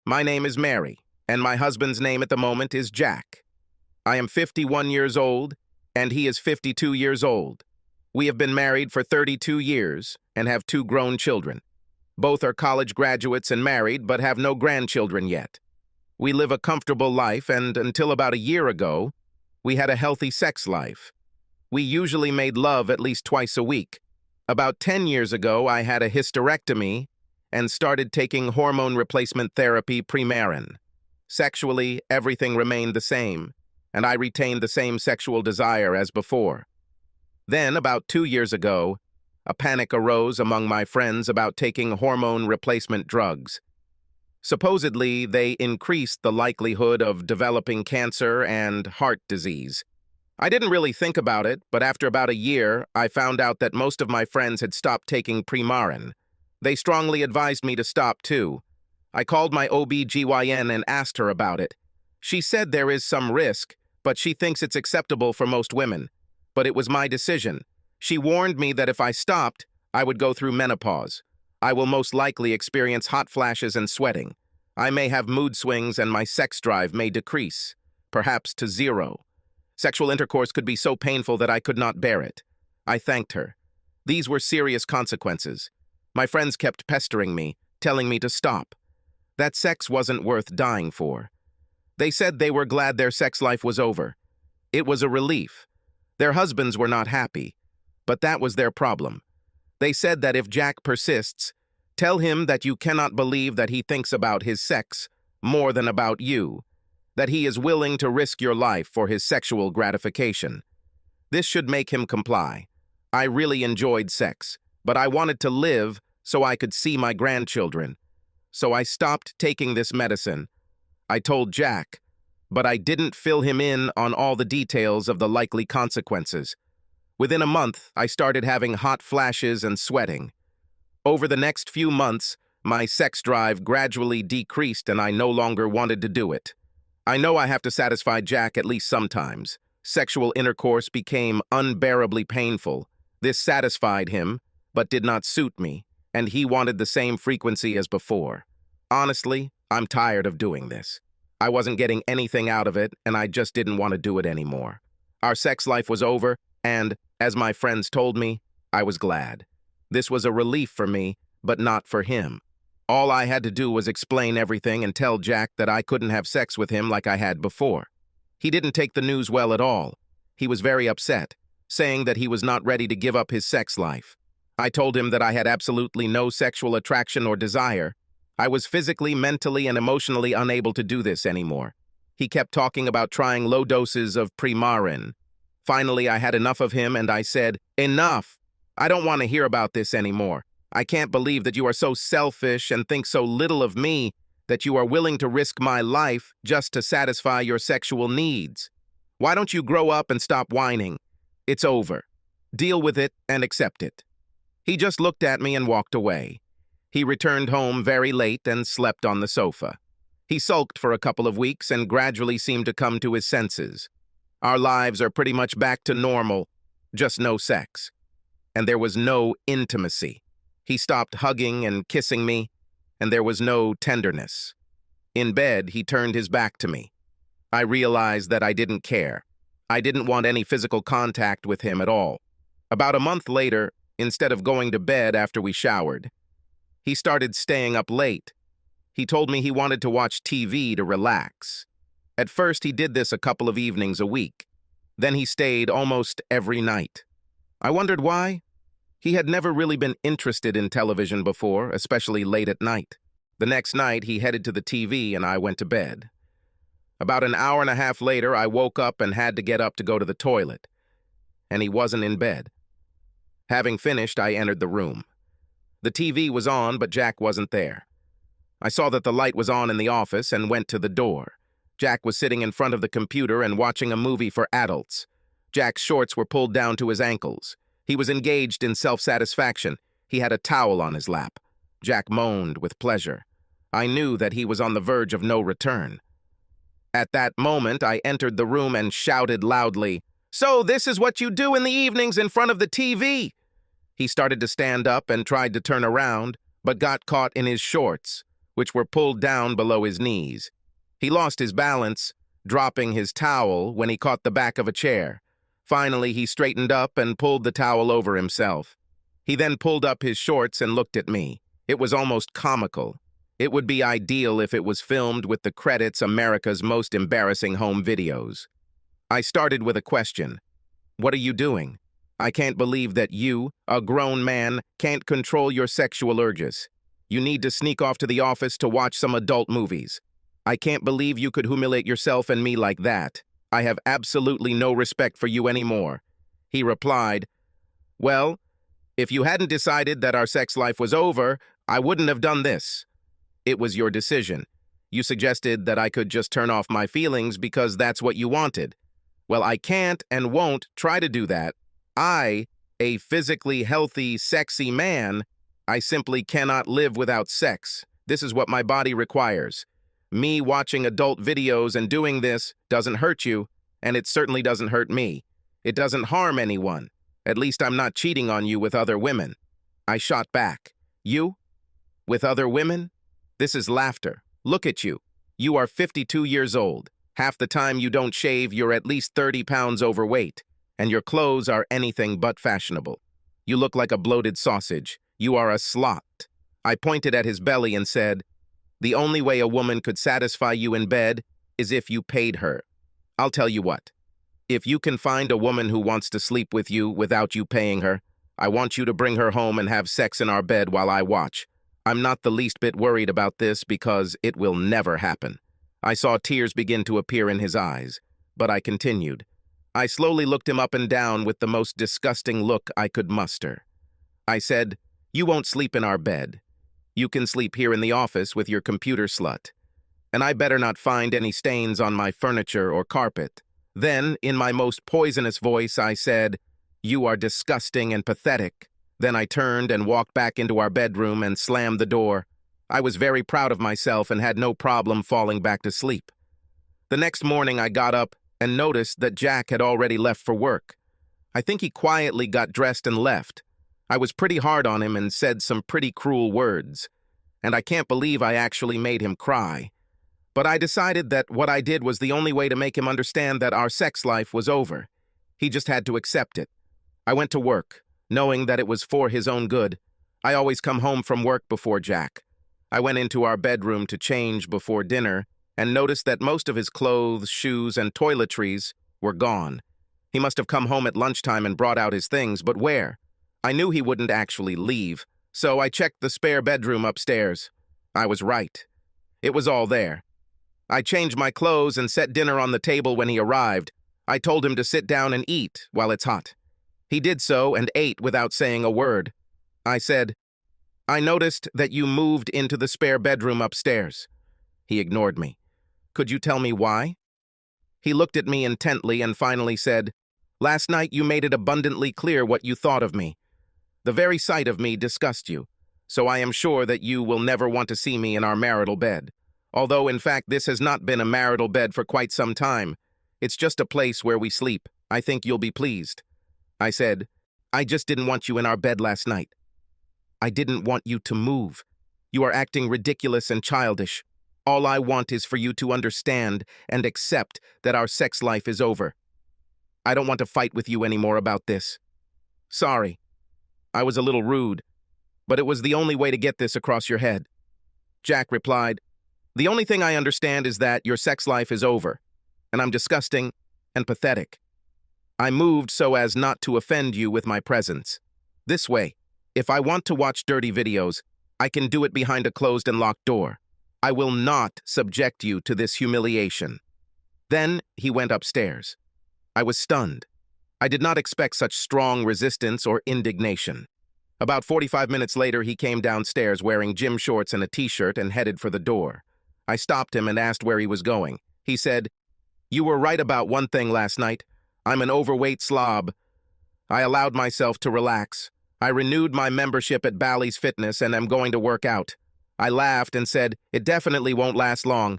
My name is Mary, and my husband's name at the moment is Jack. I am 51 years old, and he is 52 years old. We have been married for 32 years and have 2 grown children. Both are college graduates and married, but have no grandchildren yet. We live a comfortable life, and until about a year ago, we had a healthy sex life. We usually made love at least twice a week. About 10 years ago, I had a hysterectomy and started taking hormone replacement therapy Premarin. Sexually, everything remained the same, and I retained the same sexual desire as before. Then, about 2 years ago, a panic arose among my friends about taking hormone replacement drugs. Supposedly, they increased the likelihood of developing cancer and heart disease. I didn't really think about it, but after about a year, I found out that most of my friends had stopped taking Premarin. They strongly advised me to stop too. I called my OB/GYN and asked her about it. She said there is some risk, but she thinks it's acceptable for most women. But it was my decision. She warned me that if I stopped, I would go through menopause. I will most likely experience hot flashes and sweating. I may have mood swings and my sex drive may decrease, perhaps to 0. Sexual intercourse could be so painful that I could not bear it. I thanked her. These were serious consequences. My friends kept pestering me, telling me to stop. That sex wasn't worth dying for. They said they were glad their sex life was over. It was a relief. Their husbands were not happy, but that was their problem. They said that if Jack persists, tell him that you cannot believe that he thinks about his sex more than about you, that he is willing to risk your life for his sexual gratification. This should make him comply. I really enjoyed sex, but I wanted to live so I could see my grandchildren. So I stopped taking this medicine. I told Jack, but I didn't fill him in on all the details of the likely consequences. Within a month, I started having hot flashes and sweating. Over the next few months, my sex drive gradually decreased and I no longer wanted to do it. I know I have to satisfy Jack at least sometimes. Sexual intercourse became unbearably painful. This satisfied him, but did not suit me, and he wanted the same frequency as before. Honestly, I'm tired of doing this. I wasn't getting anything out of it, and I just didn't want to do it anymore. Our sex life was over, and, as my friends told me, I was glad. This was a relief for me, but not for him. All I had to do was explain everything and tell Jack that I couldn't have sex with him like I had before. He didn't take the news well at all. He was very upset, saying that he was not ready to give up his sex life. I told him that I had absolutely no sexual attraction or desire. I was physically, mentally, and emotionally unable to do this anymore. He kept talking about trying low doses of Premarin. Finally, I had enough of him and I said, "Enough! I don't want to hear about this anymore. I can't believe that you are so selfish and think so little of me that you are willing to risk my life just to satisfy your sexual needs. Why don't you grow up and stop whining? It's over. Deal with it and accept it." He just looked at me and walked away. He returned home very late and slept on the sofa. He sulked for a couple of weeks and gradually seemed to come to his senses. Our lives are pretty much back to normal, just no sex. And there was no intimacy. He stopped hugging and kissing me, and there was no tenderness. In bed, he turned his back to me. I realized that I didn't care. I didn't want any physical contact with him at all. About a month later, instead of going to bed after we showered, he started staying up late. He told me he wanted to watch TV to relax. At first, he did this a couple of evenings a week. Then he stayed almost every night. I wondered why. He had never really been interested in television before, especially late at night. The next night, he headed to the TV and I went to bed. About an hour and a half later, I woke up and had to get up to go to the toilet. And he wasn't in bed. Having finished, I entered the room. The TV was on, but Jack wasn't there. I saw that the light was on in the office and went to the door. Jack was sitting in front of the computer and watching a movie for adults. Jack's shorts were pulled down to his ankles. He was engaged in self-satisfaction. He had a towel on his lap. Jack moaned with pleasure. I knew that he was on the verge of no return. At that moment, I entered the room and shouted loudly, "So this is what you do in the evenings in front of the TV!" He started to stand up and tried to turn around, but got caught in his shorts. which were pulled down below his knees. He lost his balance, dropping his towel when he caught the back of a chair. Finally, he straightened up and pulled the towel over himself. He then pulled up his shorts and looked at me. It was almost comical. It would be ideal if it was filmed with the credits America's Most Embarrassing Home Videos. I started with a question. What are you doing? I can't believe that you, a grown man, can't control your sexual urges. You need to sneak off to the office to watch some adult movies. I can't believe you could humiliate yourself and me like that. I have absolutely no respect for you anymore. He replied, well, if you hadn't decided that our sex life was over, I wouldn't have done this. It was your decision. You suggested that I could just turn off my feelings because that's what you wanted. Well, I can't and won't try to do that. I, a physically healthy, sexy man, I simply cannot live without sex. This is what my body requires. Me watching adult videos and doing this doesn't hurt you, and it certainly doesn't hurt me. It doesn't harm anyone. At least I'm not cheating on you with other women. I shot back. You? With other women? This is laughter. Look at you. You are 52 years old. Half the time you don't shave, you're at least 30 pounds overweight, and your clothes are anything but fashionable. You look like a bloated sausage. You are a slut. I pointed at his belly and said, the only way a woman could satisfy you in bed is if you paid her. I'll tell you what. If you can find a woman who wants to sleep with you without you paying her, I want you to bring her home and have sex in our bed while I watch. I'm not the least bit worried about this because it will never happen. I saw tears begin to appear in his eyes, but I continued. I slowly looked him up and down with the most disgusting look I could muster. I said, you won't sleep in our bed. You can sleep here in the office with your computer slut. And I better not find any stains on my furniture or carpet. Then, in my most poisonous voice, I said, you are disgusting and pathetic. Then I turned and walked back into our bedroom and slammed the door. I was very proud of myself and had no problem falling back to sleep. The next morning I got up and noticed that Jack had already left for work. I think he quietly got dressed and left. I was pretty hard on him and said some pretty cruel words. And I can't believe I actually made him cry. But I decided that what I did was the only way to make him understand that our sex life was over. He just had to accept it. I went to work, knowing that it was for his own good. I always come home from work before Jack. I went into our bedroom to change before dinner and noticed that most of his clothes, shoes, and toiletries were gone. He must have come home at lunchtime and brought out his things, but where? I knew he wouldn't actually leave, so I checked the spare bedroom upstairs. I was right. It was all there. I changed my clothes and set dinner on the table when he arrived. I told him to sit down and eat while it's hot. He did so and ate without saying a word. I said, I noticed that you moved into the spare bedroom upstairs. He ignored me. Could you tell me why? He looked at me intently and finally said, last night you made it abundantly clear what you thought of me. The very sight of me disgusted you, so I am sure that you will never want to see me in our marital bed. Although, in fact, this has not been a marital bed for quite some time. It's just a place where we sleep. I think you'll be pleased. I said, I just didn't want you in our bed last night. I didn't want you to move. You are acting ridiculous and childish. All I want is for you to understand and accept that our sex life is over. I don't want to fight with you anymore about this. Sorry. I was a little rude, but it was the only way to get this across your head. Jack replied, the only thing I understand is that your sex life is over, and I'm disgusting and pathetic. I moved so as not to offend you with my presence. This way, if I want to watch dirty videos, I can do it behind a closed and locked door. I will not subject you to this humiliation. Then he went upstairs. I was stunned. I did not expect such strong resistance or indignation. About 45 minutes later, he came downstairs wearing gym shorts and a t-shirt and headed for the door. I stopped him and asked where he was going. He said, you were right about one thing last night. I'm an overweight slob. I allowed myself to relax. I renewed my membership at Bally's Fitness and am going to work out. I laughed and said, it definitely won't last long.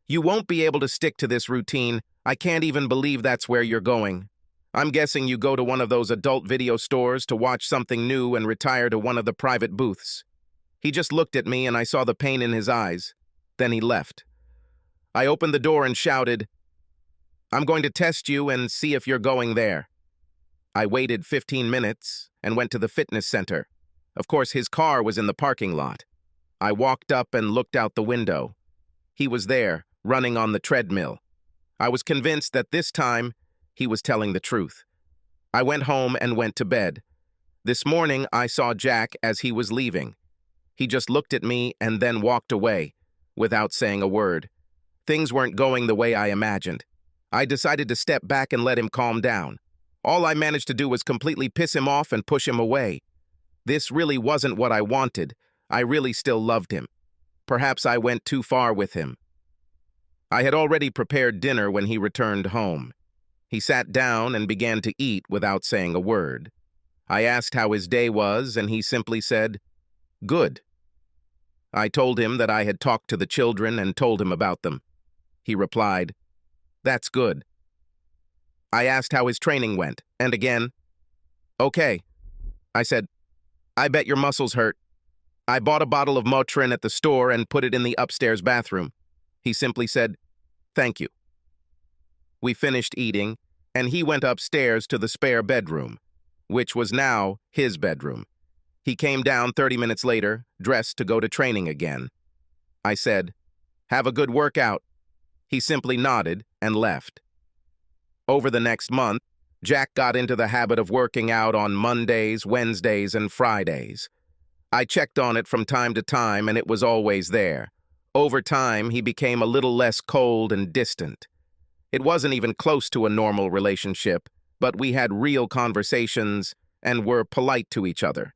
You won't be able to stick to this routine. I can't even believe that's where you're going. I'm guessing you go to one of those adult video stores to watch something new and retire to one of the private booths. He just looked at me and I saw the pain in his eyes. Then he left. I opened the door and shouted, "I'm going to test you and see if you're going there." I waited 15 minutes and went to the fitness center. Of course, his car was in the parking lot. I walked up and looked out the window. He was there, running on the treadmill. I was convinced that this time he was telling the truth. I went home and went to bed. This morning, I saw Jack as he was leaving. He just looked at me and then walked away, without saying a word. Things weren't going the way I imagined. I decided to step back and let him calm down. All I managed to do was completely piss him off and push him away. This really wasn't what I wanted. I really still loved him. Perhaps I went too far with him. I had already prepared dinner when he returned home. He sat down and began to eat without saying a word. I asked how his day was, and he simply said, "Good." I told him that I had talked to the children and told him about them. He replied, "That's good." I asked how his training went, and again, "Okay." I said, "I bet your muscles hurt." I bought a bottle of Motrin at the store and put it in the upstairs bathroom. He simply said, "Thank you." We finished eating, and he went upstairs to the spare bedroom, which was now his bedroom. He came down 30 minutes later, dressed to go to training again. I said, "Have a good workout." He simply nodded and left. Over the next month, Jack got into the habit of working out on Mondays, Wednesdays, and Fridays. I checked on it from time to time, and it was always there. Over time, he became a little less cold and distant. It wasn't even close to a normal relationship, but we had real conversations and were polite to each other.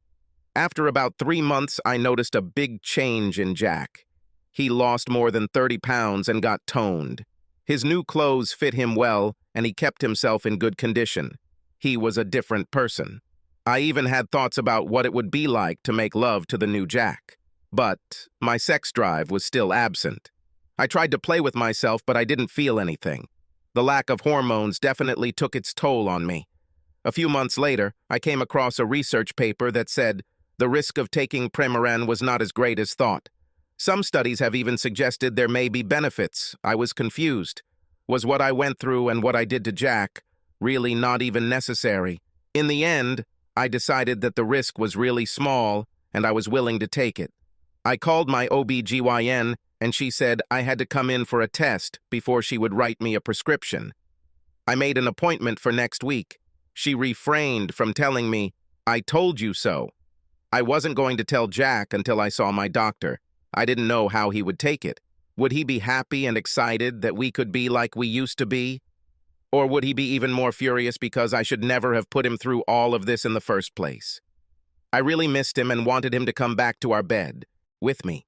After about 3 months, I noticed a big change in Jack. He lost more than 30 pounds and got toned. His new clothes fit him well, and he kept himself in good condition. He was a different person. I even had thoughts about what it would be like to make love to the new Jack. But my sex drive was still absent. I tried to play with myself, but I didn't feel anything. The lack of hormones definitely took its toll on me. A few months later, I came across a research paper that said the risk of taking Premarin was not as great as thought. Some studies have even suggested there may be benefits. I was confused. Was what I went through and what I did to Jack really not even necessary? In the end, I decided that the risk was really small and I was willing to take it. I called my OB/GYN and she said I had to come in for a test before she would write me a prescription. I made an appointment for next week. She refrained from telling me, "I told you so." I wasn't going to tell Jack until I saw my doctor. I didn't know how he would take it. Would he be happy and excited that we could be like we used to be? Or would he be even more furious because I should never have put him through all of this in the first place? I really missed him and wanted him to come back to our bed, with me.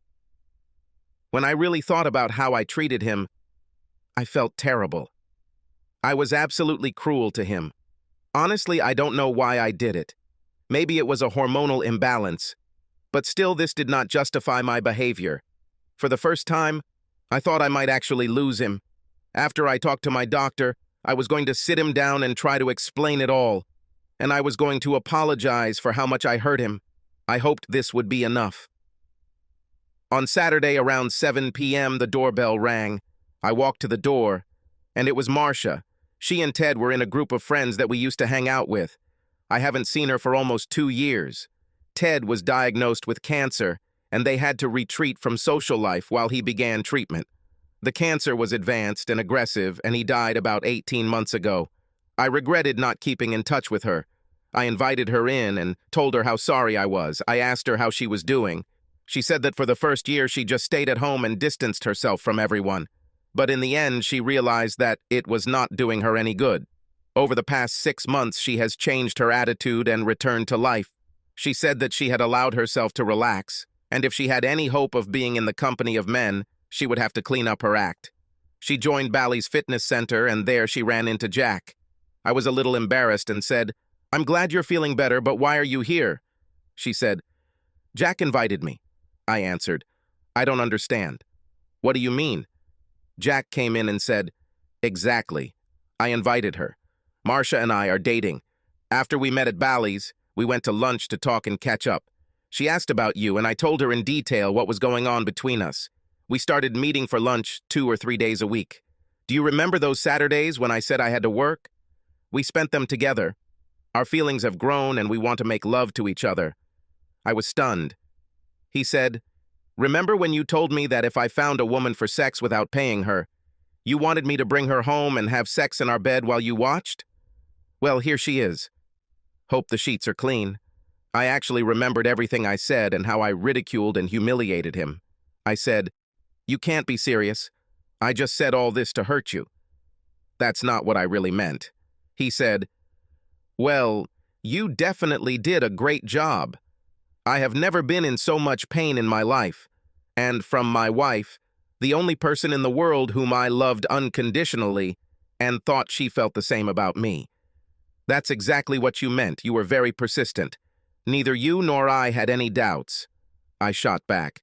When I really thought about how I treated him, I felt terrible. I was absolutely cruel to him. Honestly, I don't know why I did it. Maybe it was a hormonal imbalance, but still this did not justify my behavior. For the first time, I thought I might actually lose him. After I talked to my doctor, I was going to sit him down and try to explain it all, and I was going to apologize for how much I hurt him. I hoped this would be enough. On Saturday around 7 p.m., the doorbell rang. I walked to the door, and it was Marcia. She and Ted were in a group of friends that we used to hang out with. I haven't seen her for almost 2 years. Ted was diagnosed with cancer, and they had to retreat from social life while he began treatment. The cancer was advanced and aggressive, and he died about 18 months ago. I regretted not keeping in touch with her. I invited her in and told her how sorry I was. I asked her how she was doing. She said that for the first year she just stayed at home and distanced herself from everyone. But in the end, she realized that it was not doing her any good. Over the past 6 months, she has changed her attitude and returned to life. She said that she had allowed herself to relax, and if she had any hope of being in the company of men, she would have to clean up her act. She joined Bally's fitness center, and there she ran into Jack. I was a little embarrassed and said, "I'm glad you're feeling better, but why are you here?" She said, "Jack invited me." I answered, "I don't understand." "What do you mean?" Jack came in and said, "Exactly. I invited her. Marcia and I are dating. After we met at Bally's, we went to lunch to talk and catch up. She asked about you, and I told her in detail what was going on between us. We started meeting for lunch 2 or 3 days a week. Do you remember those Saturdays when I said I had to work? We spent them together. Our feelings have grown and we want to make love to each other. I was stunned. He said, remember when you told me that if I found a woman for sex without paying her, you wanted me to bring her home and have sex in our bed while you watched? Well, here she is. Hope the sheets are clean. I actually remembered everything I said and how I ridiculed and humiliated him. I said, you can't be serious. I just said all this to hurt you. That's not what I really meant. He said, well, you definitely did a great job. I have never been in so much pain in my life, and from my wife, the only person in the world whom I loved unconditionally and thought she felt the same about me. That's exactly what you meant. You were very persistent. Neither you nor I had any doubts. I shot back.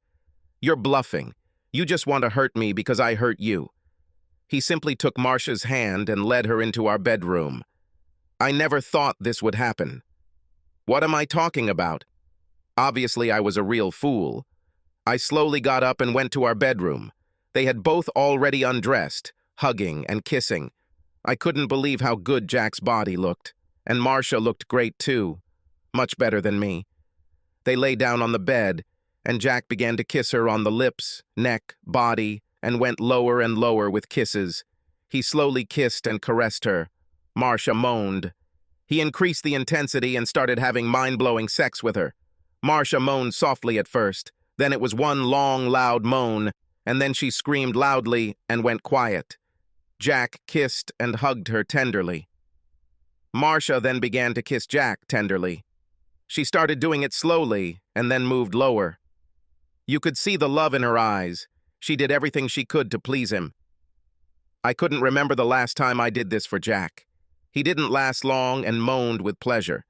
You're bluffing. You just want to hurt me because I hurt you. He simply took Marcia's hand and led her into our bedroom. I never thought this would happen. What am I talking about? Obviously, I was a real fool. I slowly got up and went to our bedroom. They had both already undressed, hugging and kissing. I couldn't believe how good Jack's body looked, and Marcia looked great too, much better than me. They lay down on the bed, and Jack began to kiss her on the lips, neck, body, and went lower and lower with kisses. He slowly kissed and caressed her. Marcia moaned. He increased the intensity and started having mind-blowing sex with her. Marcia moaned softly at first, then it was one long, loud moan, and then she screamed loudly and went quiet. Jack kissed and hugged her tenderly. Marcia then began to kiss Jack tenderly. She started doing it slowly and then moved lower. You could see the love in her eyes. She did everything she could to please him. I couldn't remember the last time I did this for Jack. He didn't last long and moaned with pleasure.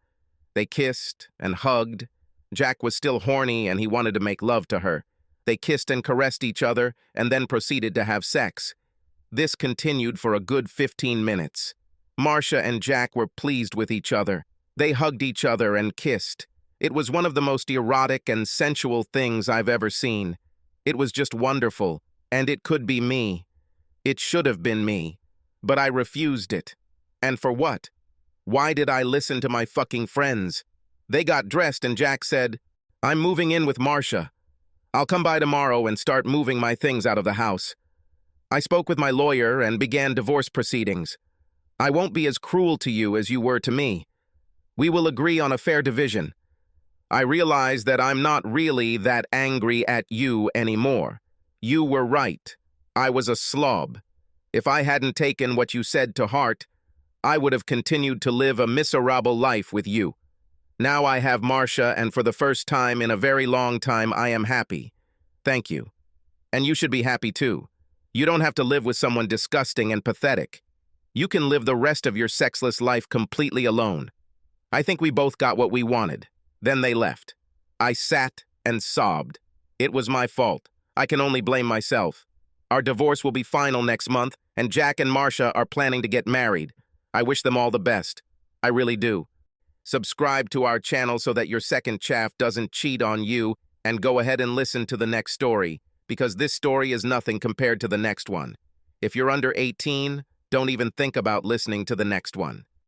They kissed and hugged. Jack was still horny and he wanted to make love to her. They kissed and caressed each other and then proceeded to have sex. This continued for a good 15 minutes. Marcia and Jack were pleased with each other. They hugged each other and kissed. It was one of the most erotic and sensual things I've ever seen. It was just wonderful, and it could be me. It should have been me, but I refused it. And for what? Why did I listen to my fucking friends? They got dressed and Jack said, I'm moving in with Marcia. I'll come by tomorrow and start moving my things out of the house. I spoke with my lawyer and began divorce proceedings. I won't be as cruel to you as you were to me. We will agree on a fair division. I realize that I'm not really that angry at you anymore. You were right. I was a slob. If I hadn't taken what you said to heart, I would have continued to live a miserable life with you. Now I have Marcia, and for the first time in a very long time, I am happy. Thank you. And you should be happy too. You don't have to live with someone disgusting and pathetic. You can live the rest of your sexless life completely alone. I think we both got what we wanted. Then they left. I sat and sobbed. It was my fault. I can only blame myself. Our divorce will be final next month, and Jack and Marcia are planning to get married. I wish them all the best. I really do. Subscribe to our channel so that your second chaff doesn't cheat on you, and go ahead and listen to the next story, because this story is nothing compared to the next one. If you're under 18, don't even think about listening to the next one.